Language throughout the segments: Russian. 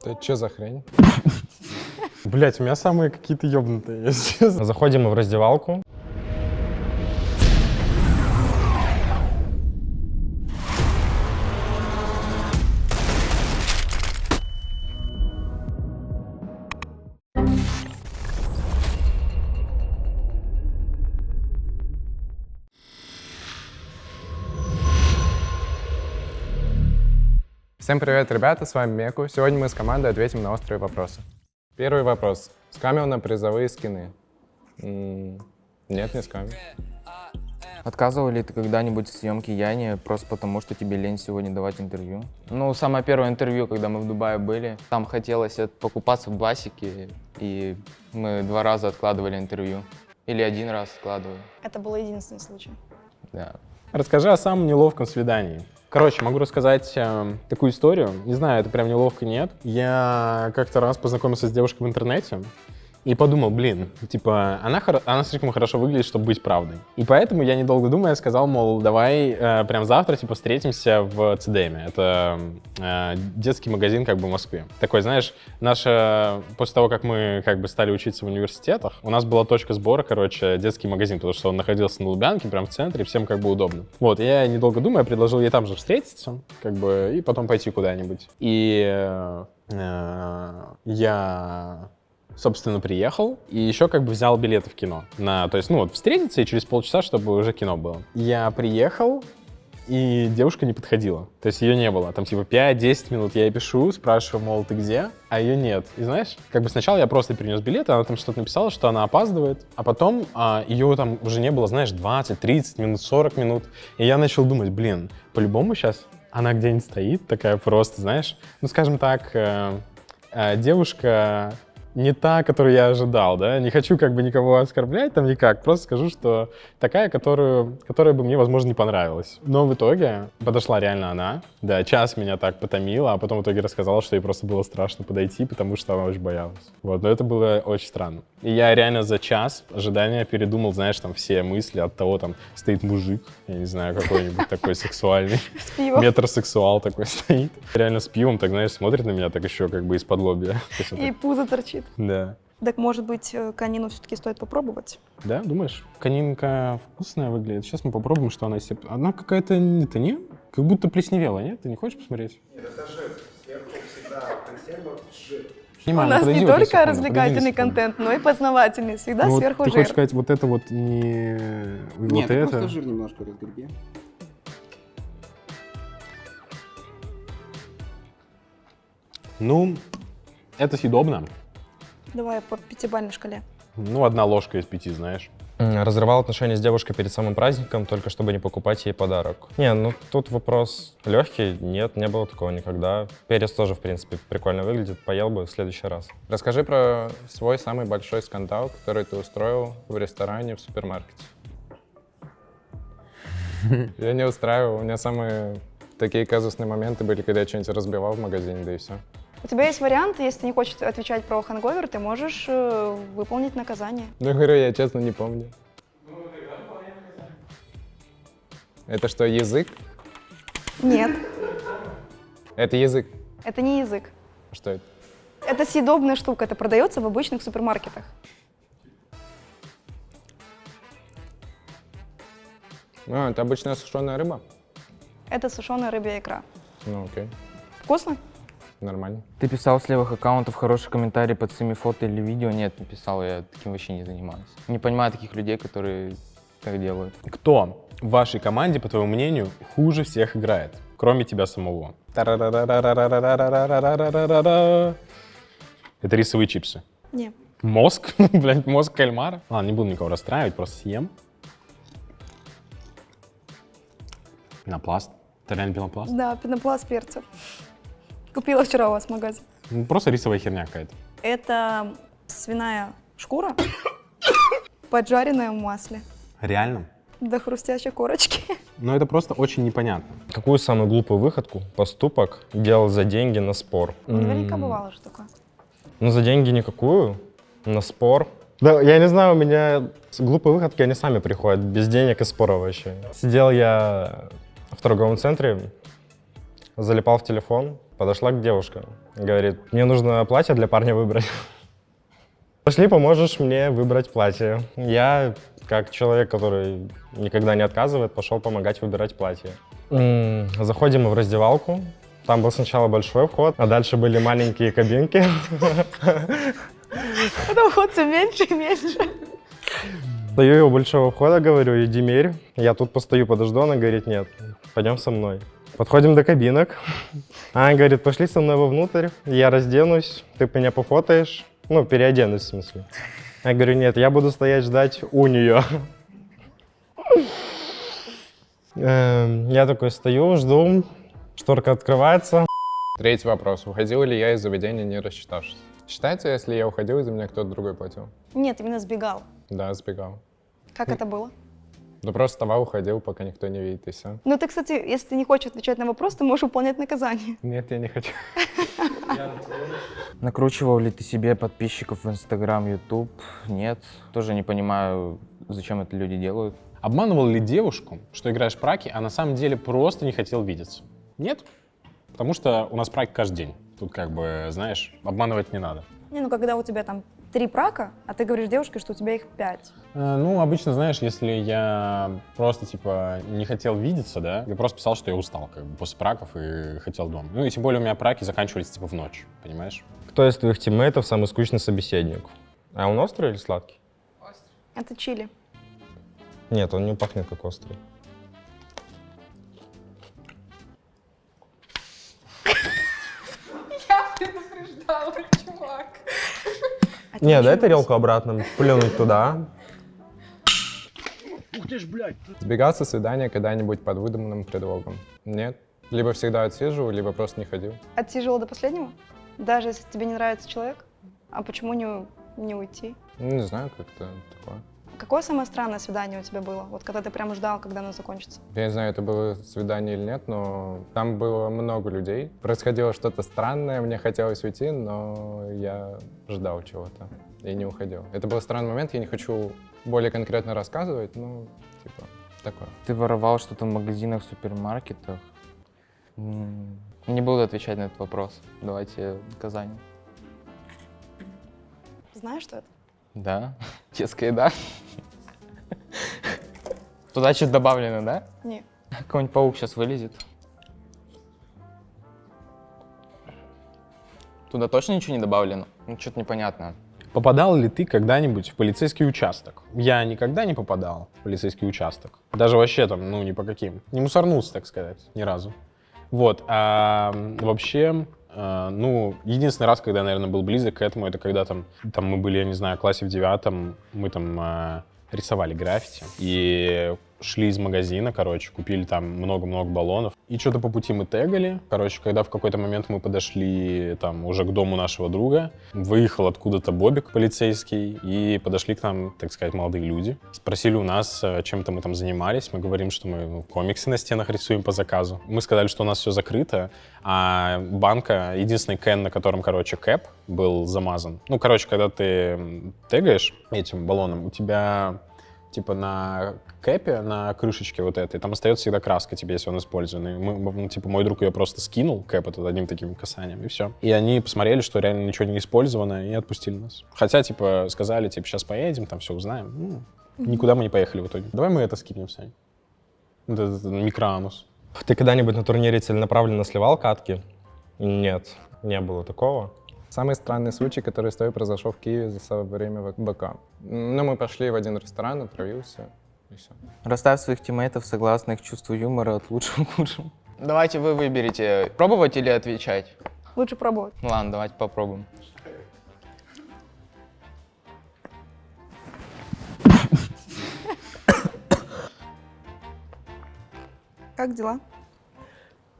Это что за хрень? Блять, у меня самые какие-то ёбнутые, если честно. Заходим мы в раздевалку. Всем привет, ребята, с вами Меку. Сегодня мы с командой ответим на острые вопросы. Первый вопрос. Скамил на призовые скины? Нет, не скамил. Отказывал ли ты когда-нибудь в съемке Яне просто потому, что тебе лень сегодня давать интервью? Ну, самое первое интервью, когда мы в Дубае были, там хотелось покупаться в басике, и мы 2 раза откладывали интервью. Или 1 раз откладывали. Это был единственный случай. Да. Расскажи о самом неловком свидании. Короче, могу рассказать такую историю. Не знаю, это прям неловко, нет. Я как-то раз познакомился с девушкой в интернете и подумал, блин, типа, она слишком хорошо выглядит, чтобы быть правдой. И поэтому я, недолго думая, сказал, мол, давай прям завтра, типа, встретимся в ЦДМе. Это детский магазин, как бы, в Москве. Такой, знаешь, после того, как мы, как бы, стали учиться в университетах, у нас была точка сбора, короче, детский магазин, потому что он находился на Лубянке, прям в центре, всем, как бы, удобно. Вот, я, недолго думая, предложил ей там же встретиться, как бы, и потом пойти куда-нибудь. И я... собственно, приехал и еще как бы взял билеты в кино. То есть, вот встретиться и через полчаса, чтобы уже кино было. Я приехал, и девушка не подходила. То есть ее не было. Там типа 5-10 минут я ей пишу, спрашиваю, мол, ты где? А ее нет. И знаешь, как бы сначала я просто принес билеты, она там что-то написала, что она опаздывает. А потом ее там уже не было, знаешь, 20, 30 минут, 40 минут. И я начал думать, блин, по-любому сейчас она где-нибудь стоит, такая просто, знаешь, ну, скажем так, девушка... не та, которую я ожидал, да, не хочу как бы никого оскорблять там никак, просто скажу, что такая, которая бы мне, возможно, не понравилась. Но в итоге подошла реально она, да, час меня так потомила, а потом в итоге рассказала, что ей просто было страшно подойти, потому что она очень боялась. Вот, но это было очень странно. И я реально за час ожидания передумал, знаешь, там все мысли от того, там стоит мужик, я не знаю, какой-нибудь такой сексуальный, метросексуал такой стоит, реально с пивом, так, знаешь, смотрит на меня так еще как бы из-под лобья. И пузо торчит. Да. Так, может быть, конину все-таки стоит попробовать? Да, думаешь? Конинка вкусная выглядит. Сейчас мы попробуем, что она из себя... Она какая-то, не? Как будто плесневела, нет? Ты не хочешь посмотреть? Нет, это жир. Сверху всегда в консервах жир. У нас не только развлекательный контент, но и познавательный. Всегда ну, сверху ты жир. хочешь сказать, вот это вот не... Нет, вот это? просто жир немножко разгреби. Ну, это съедобно. Давай по 5-бальной шкале. Ну, 1 ложка из 5, знаешь. Разрывал отношения с девушкой перед самым праздником, только чтобы не покупать ей подарок. Не, ну тут вопрос легкий. Нет, не было такого никогда. Перец тоже, в принципе, прикольно выглядит. Поел бы в следующий раз. Расскажи про свой самый большой скандал, который ты устроил в ресторане, в супермаркете. Я не устраивал. У меня самые такие казусные моменты были, когда я что-нибудь разбивал в магазине, да и все. У тебя есть вариант, если ты не хочешь отвечать про хэнговер, ты можешь выполнить наказание. Ну, говорю, я честно не помню. Это что, язык? Нет, Это язык. это не язык. Что это? Это съедобная штука, это продается в обычных супермаркетах. Ну, это обычная сушеная рыба. Это сушеная рыбья икра. Ну, окей. Вкусно? Нормально. Ты писал с левых аккаунтов хорошие комментарии под своими фото или видео? Нет, не писал, я таким вообще не занимаюсь. Не понимаю таких людей, которые так делают. Кто в вашей команде, по твоему мнению, хуже всех играет, кроме тебя самого? Это рисовые чипсы. Не. Мозг? Блядь, мозг кальмара? Ладно, не буду никого расстраивать, просто съем. Пенопласт. Это реально пенопласт? Да, пенопласт перца. Купила вчера у вас в магазине. Ну, просто рисовая херня какая-то. Это свиная шкура, поджаренная в масле. Реально? До хрустящей корочки. Но это просто очень непонятно. Какую самую глупую выходку, поступок делал за деньги на спор? Наверняка бывало же такое. Ну, за деньги никакую, на спор. Да, я не знаю, у меня глупые выходки, они сами приходят, без денег и спора вообще. Сидел я в торговом центре, залипал в телефон, Подошла к девушке, говорит, мне нужно платье для парня выбрать. Пошли, поможешь мне выбрать платье. Я, как человек, который никогда не отказывает, пошел помогать выбирать платье. Заходим мы в раздевалку. Там был сначала большой вход, а дальше были маленькие кабинки. Потом ход все меньше и меньше. Стою у большого входа, говорю, иди мерь. Я тут постою, подожду. Она говорит, нет, пойдем со мной. Подходим до кабинок. Она говорит, пошли со мной вовнутрь, я разденусь, ты меня пофотаешь. Ну, переоденусь, в смысле. Я говорю, нет, я буду стоять ждать у нее. Я такой стою, жду, шторка открывается. Третий вопрос. Уходил ли я из заведения, не рассчитавшись? Считается, если я уходил, из-за меня кто-то другой платил? Нет, именно сбегал. Да, сбегал. Как это было? Ну, просто вставал, уходил, пока никто не видит, и все. Ну, ты, кстати, если ты не хочешь отвечать на вопрос, ты можешь выполнять наказание. Нет, я не хочу. Накручивал ли ты себе подписчиков в Инстаграм, Ютуб? Нет. Тоже не понимаю, зачем это люди делают. Обманывал ли девушку, что играешь праки, а на самом деле просто не хотел видеться? Нет. Потому что у нас праки каждый день. Тут как бы, знаешь, обманывать не надо. Не, ну когда у тебя там 3 прака, а ты говоришь девушке, что у тебя их 5. Ну, обычно, знаешь, если я просто, типа, не хотел видеться, да, я просто писал, что я устал, как бы, после праков и хотел дома. Ну, и тем более у меня праки заканчивались, типа, в ночь, понимаешь? Кто из твоих тиммейтов самый скучный собеседник? А он острый или сладкий? Это чили. Нет, он не пахнет как острый. Не, дай тарелку обратно, плюнуть туда. Сбегал со свидания когда-нибудь под выдуманным предлогом? Нет. Либо всегда отсиживал, либо просто не ходил. Отсиживал до последнего? Даже если тебе не нравится человек? А почему не уйти? Ну, не знаю, как-то такое. Какое самое странное свидание у тебя было? Вот когда ты прямо ждал, когда оно закончится? Я не знаю, это было свидание или нет, но там было много людей. Происходило что-то странное, мне хотелось уйти, но я ждал чего-то и не уходил. Это был странный момент, я не хочу более конкретно рассказывать, ну, типа, такое. Ты воровал что-то в магазинах, супермаркетах? Не буду отвечать на этот вопрос. Давайте наказание. Знаешь, что это? Да, детская еда. Туда что-то добавлено, да? Нет. Какой-нибудь паук сейчас вылезет. Туда точно ничего не добавлено? Ну, что-то непонятное. Попадал ли ты когда-нибудь в полицейский участок? Я никогда не попадал в полицейский участок. Даже вообще там, ну, ни по каким. Не мусорнулся, так сказать, ни разу. Вот, а вообще, ну, единственный раз, когда я, наверное, был близок к этому, это когда там мы были, я не знаю, в классе в 9, мы там рисовали граффити и шли из магазина, короче, купили там много-много баллонов. И что-то по пути мы тегали. Короче, когда в какой-то момент мы подошли там уже к дому нашего друга, выехал откуда-то Бобик полицейский, и подошли к нам, так сказать, молодые люди. Спросили у нас, чем-то мы там занимались. Мы говорим, что мы комиксы на стенах рисуем по заказу. Мы сказали, что у нас все закрыто, а банка, единственный кэн, на котором, короче, кэп был замазан. Ну, короче, когда ты тегаешь этим баллоном, у тебя типа на кэпе, на крышечке вот этой, там остается всегда краска тебе, если он использованный. Ну, типа, мой друг ее просто скинул, кэп этот, одним таким касанием, и все. И они посмотрели, что реально ничего не использовано, и отпустили нас. Хотя, типа, сказали, типа, сейчас поедем, там все узнаем. Ну, никуда мы не поехали в итоге. Давай мы это скинем, Сань. Вот этот микроанус. Ты когда-нибудь на турнире целенаправленно сливал катки? Нет, не было такого. Самый странный случай, который с тобой произошел в Киеве за время БК. Ну, мы пошли в один ресторан, отравился, и все. Расставь своих тиммейтов согласно их чувству юмора от лучшего к худшему. Давайте вы выберете, пробовать или отвечать. Лучше пробовать. Ну ладно, давайте попробуем. Как дела?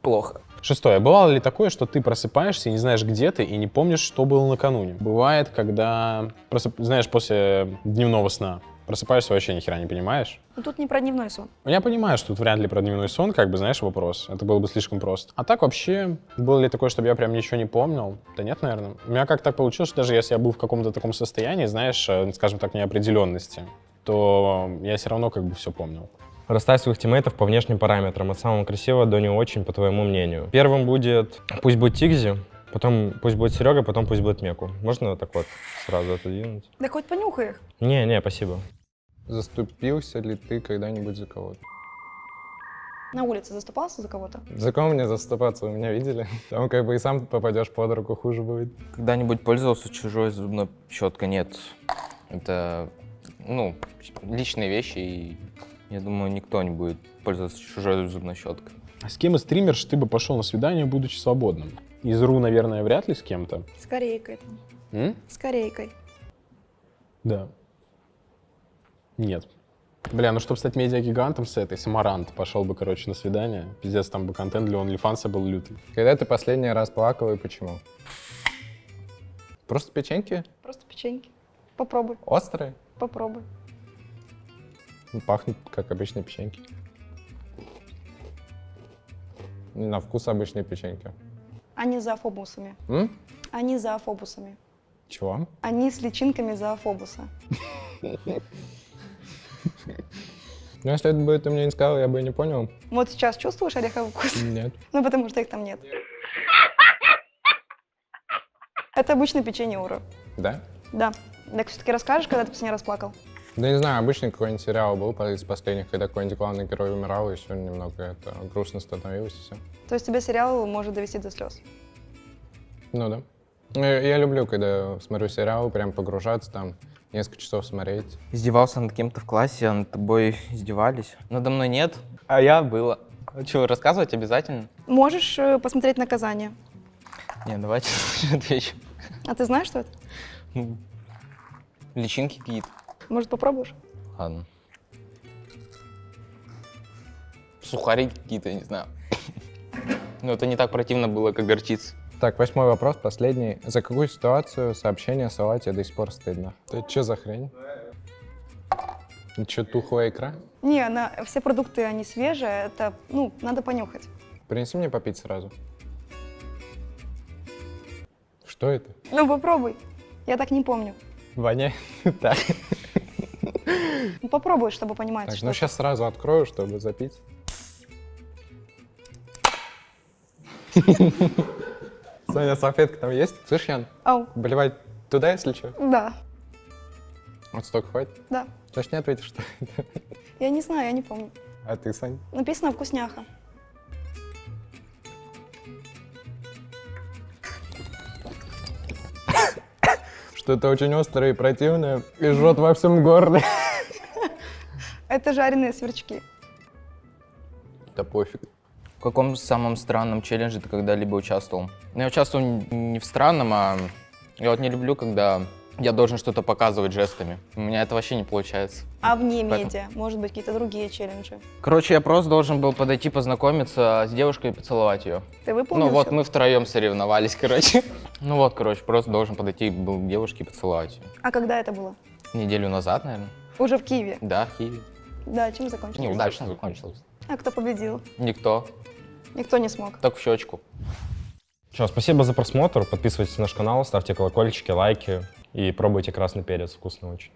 Плохо. 6. Бывало ли такое, что ты просыпаешься и не знаешь, где ты, и не помнишь, что было накануне? Бывает, когда, знаешь, после дневного сна просыпаешься, вообще ни хера не понимаешь. Ну тут не про дневной сон. Я понимаю, что тут вряд ли про дневной сон, как бы, знаешь, вопрос. Это было бы слишком просто. А так вообще, было ли такое, чтобы я прям ничего не помнил? Да нет, наверное. У меня как так получилось, что даже если я был в каком-то таком состоянии, знаешь, скажем так, неопределенности, то я все равно как бы все помнил. Расставь своих тиммейтов по внешним параметрам, от самого красивого до не очень, по твоему мнению. Первым будет, пусть будет Тигзи, потом пусть будет Серега, потом пусть будет Меку. Можно так вот сразу отодвинуть? Да хоть понюхай их. Не, спасибо. Заступился ли ты когда-нибудь за кого-то? На улице заступался за кого-то? За кого мне заступаться? Вы меня видели? Там как бы и сам попадешь под руку, хуже будет. Когда-нибудь пользовался чужой зубной щеткой? Нет. Это, ну, личные вещи, и я думаю, никто не будет пользоваться чужой зубной щеткой. А с кем из стримерш ты бы пошел на свидание, будучи свободным? Из РУ, наверное, вряд ли с кем-то. С корейкой там. М? С корейкой. Да. Нет. Бля, ну чтобы стать медиагигантом с этой, Самарант, пошел бы, короче, на свидание. Пиздец, там бы контент для OnlyFans был лютый. Когда ты последний раз плакал и почему? Просто печеньки? Просто печеньки. Попробуй, Острые? попробуй. Ну, пахнут, как обычные печеньки. И на вкус обычные печеньки. Они за автобусами. Они за автобусами. Чего? Они с личинками за автобуса. Ну, если это бы ты мне не сказал, я бы и не понял. Вот сейчас чувствуешь ореховый вкус? Нет. Ну, потому что их там нет. Это обычное печенье Уро. Да? Да. Так все-таки расскажешь, когда ты последний раз плакал? Да не знаю, обычный какой-нибудь сериал был из последних, когда какой-нибудь главный герой умирал, и все немного это грустно становилось, и все. То есть тебя сериал может довести до слез? Ну да. Я люблю, когда смотрю сериал, прям погружаться там, несколько часов смотреть. Издевался над кем-то в классе, а над тобой издевались? Надо мной нет, а я было. Что, рассказывать обязательно? Можешь посмотреть «Наказание». Не, давайте лучше отвечу. А ты знаешь, что это? Ну, личинки какие-то. Может, попробуешь? Ладно. Сухарики какие-то, я не знаю. Но это не так противно было, как горчица. Так, 8-й вопрос, последний. За какую ситуацию сообщение совать тебе до сих пор стыдно? Это что за хрень? Что, тухлая икра? Не, все продукты, они свежие, это, ну, надо понюхать. Принеси мне попить сразу. Что это? Ну, попробуй. Я так не помню. Воняет? Так, Ну, попробуй, чтобы понимать, так, что ну это. сейчас сразу открою, чтобы запить. Соня, салфетка там есть? Слышь, Ян, Ау, поливать туда, если что? да, Вот столько хватит? да. Значит, не ответишь, что это? Я не знаю, я не помню. А ты, Сань? Написано «вкусняха». Что-то очень острое и противное, и жжет во всем горле. Это жареные сверчки. Да пофиг. В каком самом странном челлендже ты когда-либо участвовал? Ну, я участвовал не в странном, а я вот не люблю, когда я должен что-то показывать жестами. У меня это вообще не получается. А вне Поэтому- медиа, может быть, какие-то другие челленджи. Короче, я просто должен был подойти, познакомиться с девушкой и поцеловать ее. Ты выполнил Ну вот, всё? мы втроем соревновались, короче. Ну вот, короче, просто должен подойти был к девушке и поцеловать ее. А когда это было? Неделю назад, наверное. Уже в Киеве. Да, в Киеве. Да, чем закончилось? Неудачно закончилось. А кто победил? Никто. Никто не смог. Так в щечку. Что, спасибо за просмотр. Подписывайтесь на наш канал, ставьте колокольчики, лайки и пробуйте красный перец. Вкусно очень.